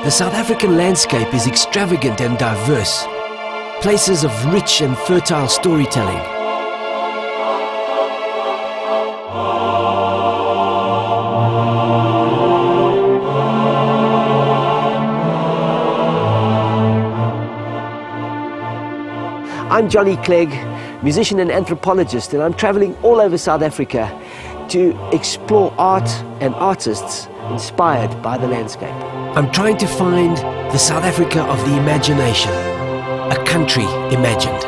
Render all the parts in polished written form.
The South African landscape is extravagant and diverse, places of rich and fertile storytelling. I'm Johnny Clegg, musician and anthropologist, and I'm traveling all over South Africa to explore art and artists inspired by the landscape. I'm trying to find the South Africa of the imagination, a country imagined.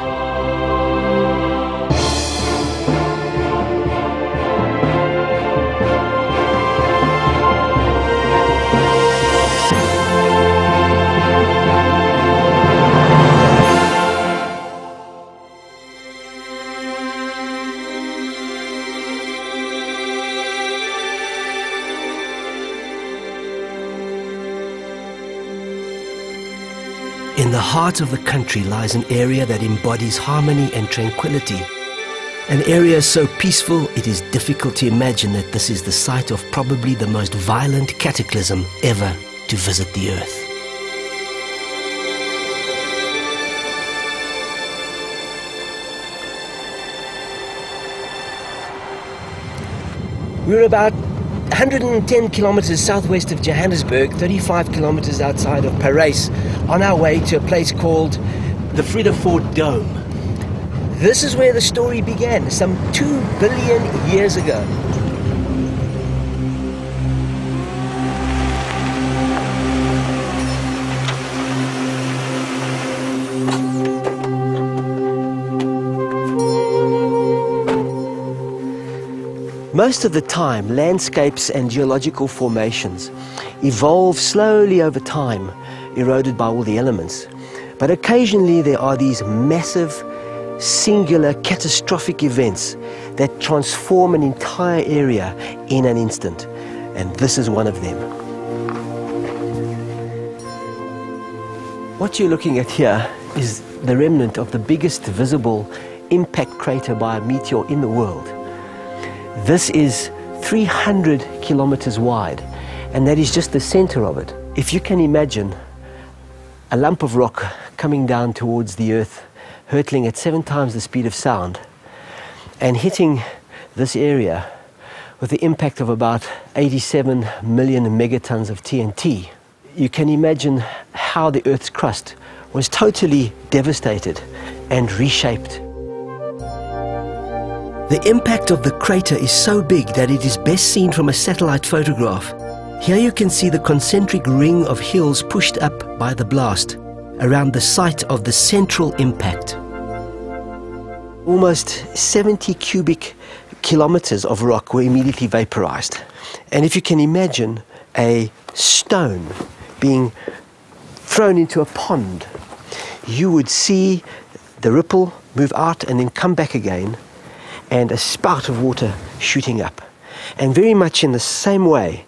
In the heart of the country lies an area that embodies harmony and tranquility. An area so peaceful it is difficult to imagine that this is the site of probably the most violent cataclysm ever to visit the earth. We're about 110 kilometers southwest of Johannesburg, 35 kilometers outside of Paris, on our way to a place called the Vredefort Dome. This is where the story began, some 2 billion years ago. Most of the time, landscapes and geological formations evolve slowly over time, eroded by all the elements. But occasionally there are these massive, singular, catastrophic events that transform an entire area in an instant. And this is one of them. What you're looking at here is the remnant of the biggest visible impact crater by a meteor in the world. This is 300 kilometers wide, and that is just the center of it. If you can imagine a lump of rock coming down towards the earth, hurtling at 7 times the speed of sound, and hitting this area with the impact of about 87 million megatons of TNT, you can imagine how the Earth's crust was totally devastated and reshaped. The impact of the crater is so big that it is best seen from a satellite photograph. Here you can see the concentric ring of hills pushed up by the blast around the site of the central impact. Almost 70 cubic kilometers of rock were immediately vaporized. And if you can imagine a stone being thrown into a pond, you would see the ripple move out and then come back again, and a spout of water shooting up. And very much in the same way,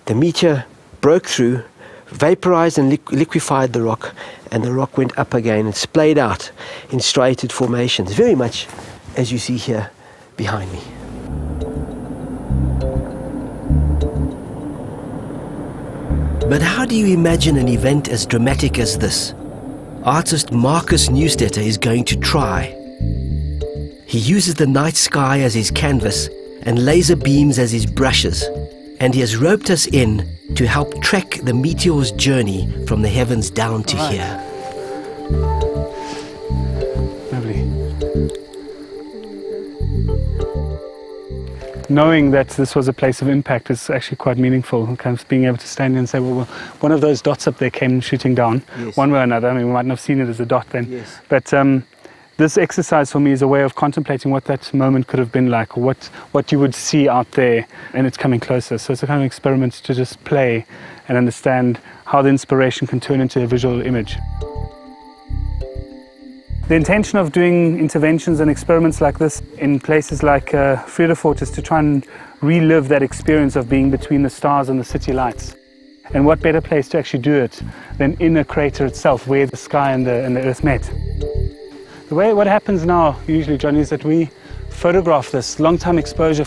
the meteor broke through, vaporized and liquefied the rock, and the rock went up again and splayed out in striated formations, very much as you see here behind me. But how do you imagine an event as dramatic as this? Artist Marcus Neustetter is going to try. He uses the night sky as his canvas and laser beams as his brushes, and he has roped us in to help track the meteor's journey from the heavens down to here. Lovely. Knowing that this was a place of impact is actually quite meaningful, kind of being able to stand here and say, well, one of those dots up there came shooting down, yes, one way or another. I mean, we might not have seen it as a dot then, yes, but this exercise for me is a way of contemplating what that moment could have been like, what you would see out there, and it's coming closer. So it's a kind of experiment to just play and understand how the inspiration can turn into a visual image. The intention of doing interventions and experiments like this in places like Vredefort is to try and relive that experience of being between the stars and the city lights. And what better place to actually do it than in a crater itself, where the sky and the earth met. What happens now, usually, Johnny, is that we photograph this, long-time exposure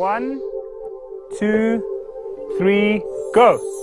1, 2, 3, go.